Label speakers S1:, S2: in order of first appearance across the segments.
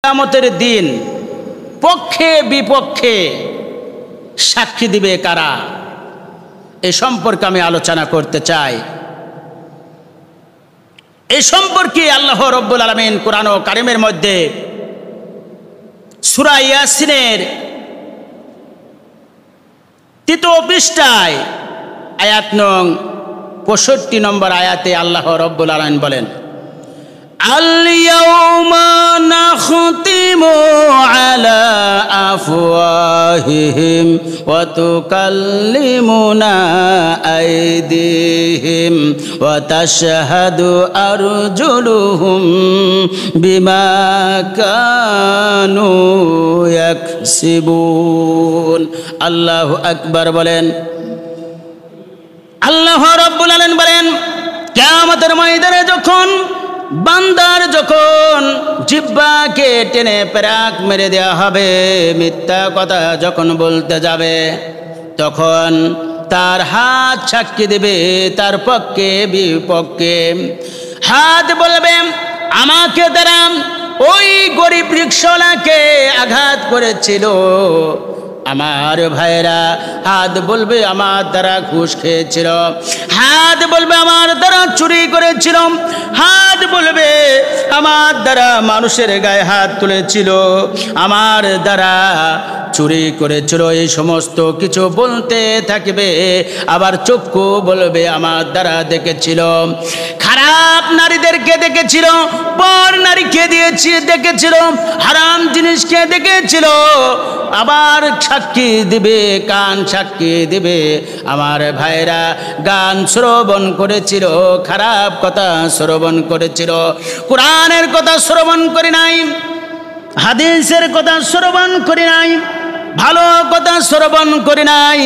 S1: কিয়ামতের দিন পক্ষে বিপক্ষে সাক্ষী দিবে কারা, এ সম্পর্কে আমি আলোচনা করতে চাই। এ সম্পর্কে আল্লাহ রব্বুল আলামিন কোরআন কারীমের মধ্যে সূরা ইয়াসিনের ৩য় পৃষ্ঠায় আয়াত নং ৬৫ নম্বর আয়াতে আল্লাহ রব্বুল আলামিন বলেন, আল-ইয়াউমা নাখতিমু আলা আফওয়াহিহিম ওয়া তুকাল্লিমুনা আইদিহিম ওয়া তাশহাদু আরজুলুহুম বিমা কানু ইয়াকসিবুন। আল্লাহু আকবার বলেন। আল্লাহ রাব্বুল আলামিন বলেন, কিয়ামতের ময়দানে যখন বান্দার যখন জিহ্বাকে টেনে পেরাক মেরে দেওয়া হবে, মিথ্যা কথা যখন বলতে যাবে, তখন তার হাত সাক্ষী দেবে তার পক্ষে বিপক্ষে। হাত বলবে, আমাকে দ্বারা ওই গরিব রিকশাওয়ালাকে আঘাত করেছিল। আমার ভাইরা হাত বলবে, আমার দ্বারা ঘুষ খেয়েছিল। হাত বলবে, আমার দ্বারা চুরি করেছিল। হাত বলবে, আমার দ্বারা মানুষের গায়ে হাত তুলেছিল, আমার দ্বারা চুরি করেছিল। এই সমস্ত কিছু বলতে থাকবে। আবার চক্ষু বলবে, আমার দ্বারা দেখেছিল, খারাপ নারীদেরকে দেখেছিল, পর নারীকে দিয়েছি দেখেছিল, হারাম জিনিসকে দেখেছিল। আবার সাক্ষী দিবে, কান সাক্ষী দিবে। আমার ভাইরা গান শ্রবণ করেছিল, খারাপ কথা শ্রবণ করেছিল, কোরআনের কথা শ্রবণ করি নাই, হাদিসের কথা শ্রবণ করি নাই, ভালো কথা শ্রবণ করি নাই।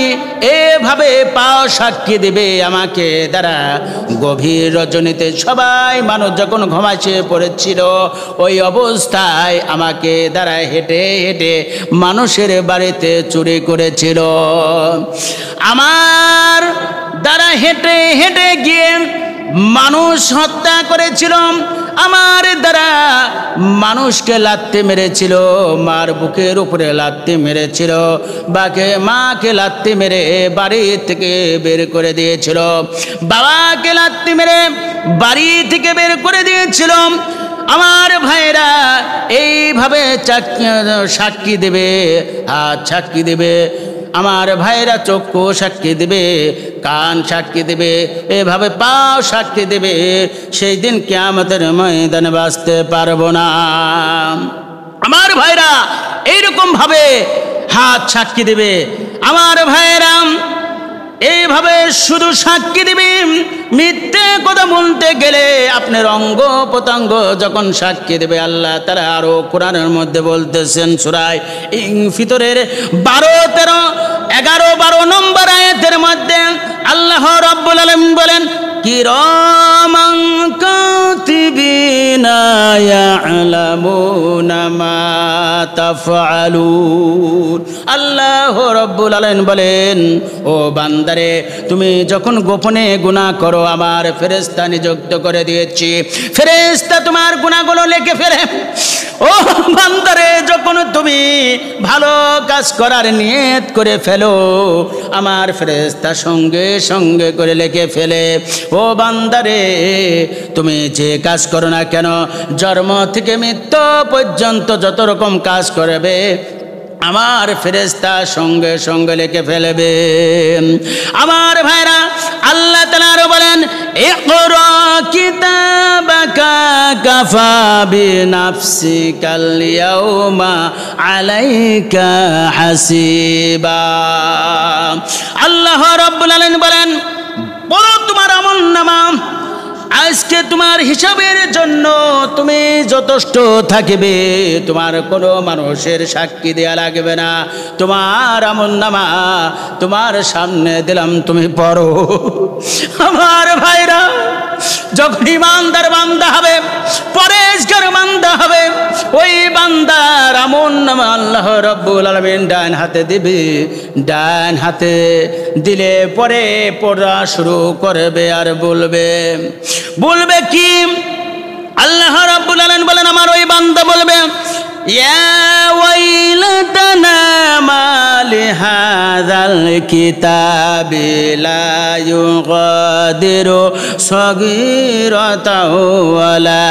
S1: এভাবে পাও সাক্ষী দিবে আমাকে দ্বারা। গভীর রজনীতে সবাই মানুষ যখন ঘুমাইছে পড়েছিল, ওই অবস্থায় আমাকে দ্বারা হেঁটে হেঁটে মানুষের বাড়িতে চুরি করেছিল। আমার দ্বারা হেঁটে হেঁটে গিয়ে মানুষ হত্যা করেছিল। আমার দ্বারা মানুষকে লাথি মেরেছিল, মার বুকের উপরে লাথি মেরেছিল, মাকে লাথি মেরে বাড়ি থেকে বের করে দিয়েছিল, বাবাকে লাথি মেরে বাড়ি থেকে বের করে দিয়েছিল। আমার ভাইরা এইভাবে সাক্ষী দেবে, হাত সাক্ষী দেবে, আমার ভাইরা চক্ষু সাক্ষী দেবে, কান সাক্ষী দেবে, এভাবে পাও সাক্ষী দেবে। সেই দিন কিয়ামতের ময়দানে বাঁচতে পারবো না। আমার ভাইরা এইরকম ভাবে হাত সাক্ষী দেবে। আমার ভাইরা এইভাবে শুধু সাক্ষী দিবে। মিথ্যে কথা বলতে গেলে আপনার অঙ্গ প্রত্যঙ্গ যখন সাক্ষী দেবে, আল্লাহ তাআলা আরো কোরআনের মধ্যে বলতেছেন সূরা ইনফিতরের 12, 13, 11, 12 নম্বর আয়াতের মধ্যে আল্লাহ রাব্বুল আলামিন বলেন, কিরামান কাতিবিনা ইয়ালামুনা মা তাফআলুন। আল্লাহ রাব্বুল আলামিন বলেন, ও বান্দারে, তুমি যখন গোপনে গুনাহ করো, আমার ফেরেশতা নিযুক্ত করে দিয়েছি, ফেরেশতা তোমার গুনাহগুলো লিখে ফেলে। ও বান্দারে, যখন তুমি ভালো কাজ করার নিয়ত করে ফেলো, আমার ফেরেশতা সঙ্গে সঙ্গে করে লিখে ফেলে। ও বান্দারে, তুমি যে কাজ করো না কেন, জন্ম থেকে মৃত্যু পর্যন্ত যত রকম কাজ করবে, আমার ফেরেশতা সঙ্গে সঙ্গে লিখে ফেলবে। আমার ভাইরা আল্লাহ তাআলা আরো বলেন, ইকরা কিতাবাকা কাফা বিনাফসিকাল ইয়াউমা আলাইকা হাসিবা। আল্লাহ রাব্বুল আলামিন বলেন, পড়ো তোমার আমলনামা, আজকে তোমার হিসাবের জন্য তুমি যথেষ্ট থাকবে। তোমার কোনো মানুষের সাক্ষী দেয়া লাগবে না। তোমার আমলনামা তোমার সামনে দিলাম, তুমি পড়ো। আমার ভাইরা, যখন ইমানদার বান্দা হবে, পরেশগার বান্দা হবে, ওই বান্দার আমলনামা আল্লাহ রাব্বুল আলামিন ডান হাতে দিবে। ডান হাতে দিলে পরে পড়া শুরু করবে আর বলবে কি? আল্লাহ রাব্বুল আলামিন বলেন, আমার ওই বান্দা বলবে, ইয়া ওয়াইলাতানা মালি হাযাল কিতাবি লা ইউগাদিরু সগীরাতাও ওয়ালা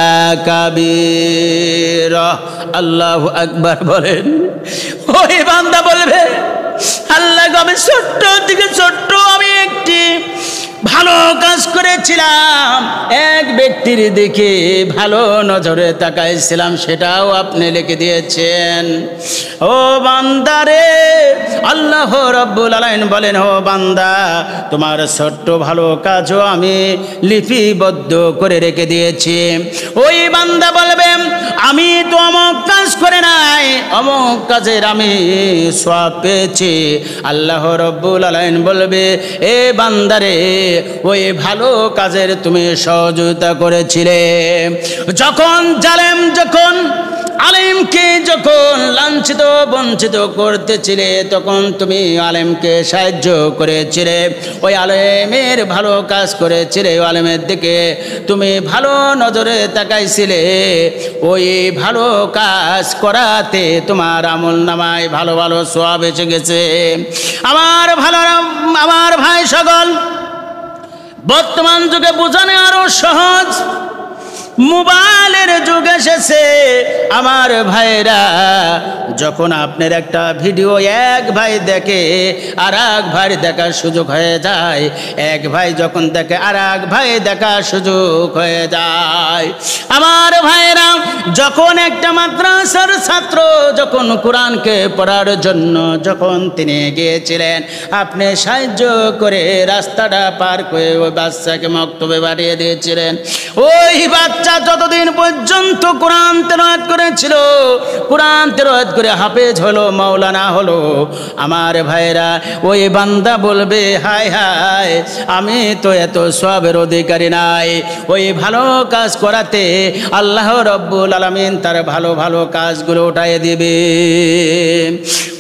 S1: কাবীরা। আল্লাহু আকবার বলেন। ওই বান্দা বলবে, আল্লাহ আমি ছোট্ট থেকে ছোট্ট আমি একটি ভালো কাজ করেছিলাম, এক ব্যক্তির দিকে ভালো নজরে তাকাইছিলাম, সেটাও আপনি লিখে দিয়েছেন। ও বান্দারে, আল্লাহ রাব্বুল আলামিন বলেন, ও বান্দা তোমার ছোট্ট ভালো কাজও আমি লিপিবদ্ধ করে রেখে দিয়েছি। ওই বান্দা বলবে, আমি তো অমুক কাজ করে নাই, অমুক কাজের আমি সওয়াব পেয়েছি। আল্লাহ রাব্বুল আলামিন বলবে, এ বান্দারে ওই ভালো কাজের তুমি সহযোগিতা করেছিলে। যখন জালেম যখন আলেমকে যখন লাঞ্ছিত বঞ্চিত করতেছিলে, তখন তুমি আলেমকে সাহায্য করেছিলে, ওই আলেমের ভালো কাজ করেছিলে, ওই আলেমের দিকে তুমি ভালো নজরে তাকাইছিলে। ওই ভালো কাজ করাতে তোমার আমল নামায় ভালো ভালো সওয়াব এসে গেছে। আমার ভাই সকল, বর্তমান যুগে বোঝানো আরো সহজ, মোবাইলের যুগ এসেছে। আমার ভাইরা, যখন আপনার একটা ভিডিও এক ভাই দেখে আর এক ভাই দেখার সুযোগ হয়ে যায়, এক ভাই যখন দেখে আর এক ভাই দেখার সুযোগ হয়ে যায়। আমার ভাইরা, যখন একটা মাদ্রাসার ছাত্র যখন কোরআনকে পড়ার জন্য যখন তিনি গিয়েছিলেন, আপনি সাহায্য করে রাস্তাটা পার করে ওই বাচ্চাকে মক্তবে পাঠিয়ে দিয়েছিলেন। ওই বাচ্চা যতদিন পর্যন্ত কোরআন তেলাওয়াত করেছিল, কোরআন তেলাওয়াত করে হাফেজ হলো, মাওলানা হলো, আমার ভাইরা ওই বান্দা বলবে, হায় হায় আমি তো এত সওয়াবের অধিকারী নাই। ওই ভালো কাজ করাতে আল্লাহ রাব্বুল আলামিন তার ভালো ভালো কাজগুলো উঠায় দিবে।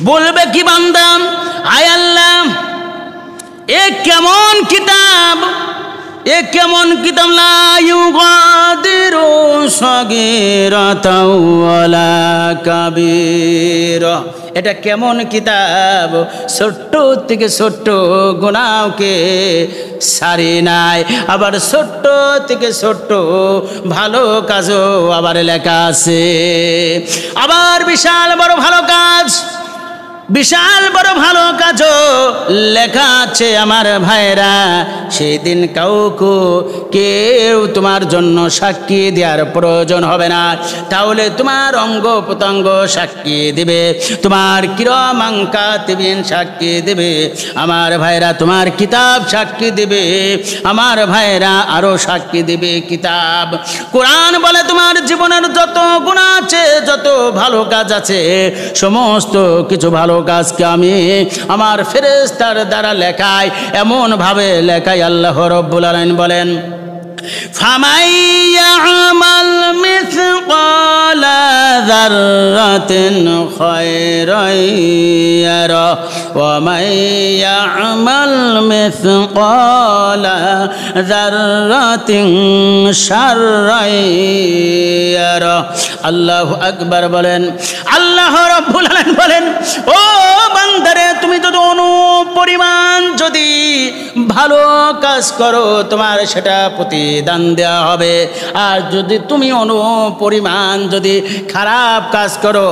S1: বলবে কি বান্দা, আয় আল্লাহ এ কেমন কিতাব, এ কেমন কিতাব, লা ইউগাদিরু সগীরাতাও ওয়ালা কাবীরা। এটা কেমন কিতাব, ছোট্ট থেকে ছোট্ট গুনাহকে সারি নাই, আবার ছোট্ট থেকে ছোট্ট ভালো কাজও আবার লেখা আছে। আবার বিশাল বড় ভালো কাজ, বিশাল বড় ভালো কাজও লেখা আছে। আমার ভাইরা, সেই দিন কাউকে কেউ তোমার জন্য সাক্ষী দেওয়ার প্রয়োজন হবে না। তাহলে তোমার অঙ্গ প্রত্যঙ্গ সাক্ষী দিবে, তোমার কিরামান কাতিবিন সাক্ষী দিবে। আমার ভাইরা, তোমার কিতাব সাক্ষী দিবে। আমার ভাইরা, আরো সাক্ষী দিবে কিতাব। কোরআন বলে তোমার জীবনের যত গুনাহ আছে, যত ভালো কাজ আছে, সমস্ত কিছু ভালো কাজকে আমি আমার ফেরেশতার দ্বারা লেখাই, এমন ভাবে লেখাই। আল্লাহ রাব্বুল আলামিন বলেন, ফামান ইয়ামাল মিসকালা যাররাতিন খায়রান ইয়ারা ওয়া মান ইয়ামাল মিসকালা যাররাতিন শাররান ইয়ারা। আল্লাহু আকবার বলেন। আল্লাহ রাব্বুল আলামিন বলেন, ও বান্দারে, তুমি যদি অনুপরিমাণ যদি ভালো কাজ করো, তোমার সেটা প্রতিদান দেওয়া হবে। আর যদি তুমি অনুপরিমাণ যদি খারাপ কাজ করো,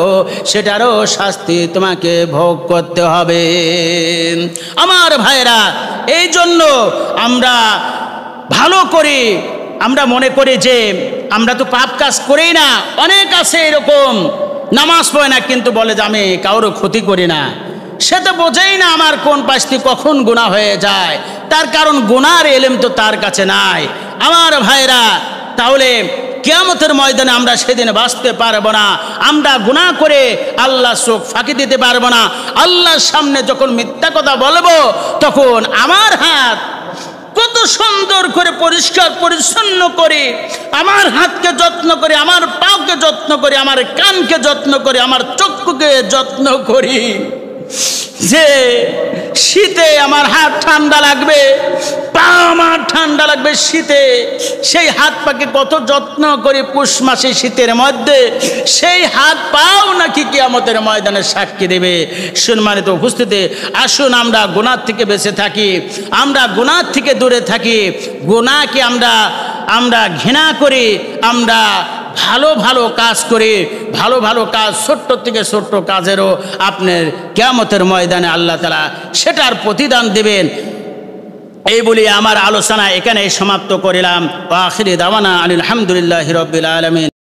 S1: সেটারও শাস্তি তোমাকে ভোগ করতে হবে। আমার ভাইরা, এই জন্য আমরা ভালো করি, আমরা মনে করি যে আমরা তো পাপ কাজ করেই না। অনেক আছে এরকম, নামাজ পড়ে না কিন্তু বলে যে আমি কারোর ক্ষতি করি না। সে তো বোঝেই না আমার কোন পাশটি কখন গুনাহ হয়ে যায়, তার কারণ গুনার ইলম তো তার কাছে নাই। আমার ভাইরা, তাহলে কিয়ামতের ময়দানে আমরা সেদিন বাঁচতে পারবো না। আমরা গুনাহ করে আল্লাহ চোখ ফাঁকি দিতে পারবো না। আল্লাহর সামনে যখন মিথ্যা কথা বলবো, তখন আমার হাত কত সুন্দর করে পরিষ্কার পরিচ্ছন্ন করে, আমার হাতকে যত্ন করি, আমার পাকে যত্ন করি, আমার কানকে যত্ন করি, আমার চক্ষুকে যত্ন করি, যে শীতে আমার হাত ঠান্ডা লাগবে, পা আমার ঠান্ডা লাগবে শীতে। সেই হাত পাকে কত যত্ন করে পুষ মাসে শীতের মধ্যে সেই হাত পাও নাকি কিয়ামতের ময়দানে সাক্ষী দেবে। সম্মানিত উপস্থিতি, আসুন আমরা গুনাহ থেকে বেঁচে থাকি, আমরা গুনাহ থেকে দূরে থাকি, গুনাহকে আমরা ঘৃণা করি, আমরা ভালো ভালো কাজ করি। ভালো ভালো কাজ, ছোট্ট থেকে ছোট্ট কাজেরও আপনার কিয়ামতের ময়দানে আল্লাহ তাআলা সেটার প্রতিদান দেবেন। এই বলি আমার আলোচনা এখানে সমাপ্ত করিলাম। ওয়া আখিরি দাওয়ানা আলহামদুলিল্লাহি রাব্বিল আলামিন।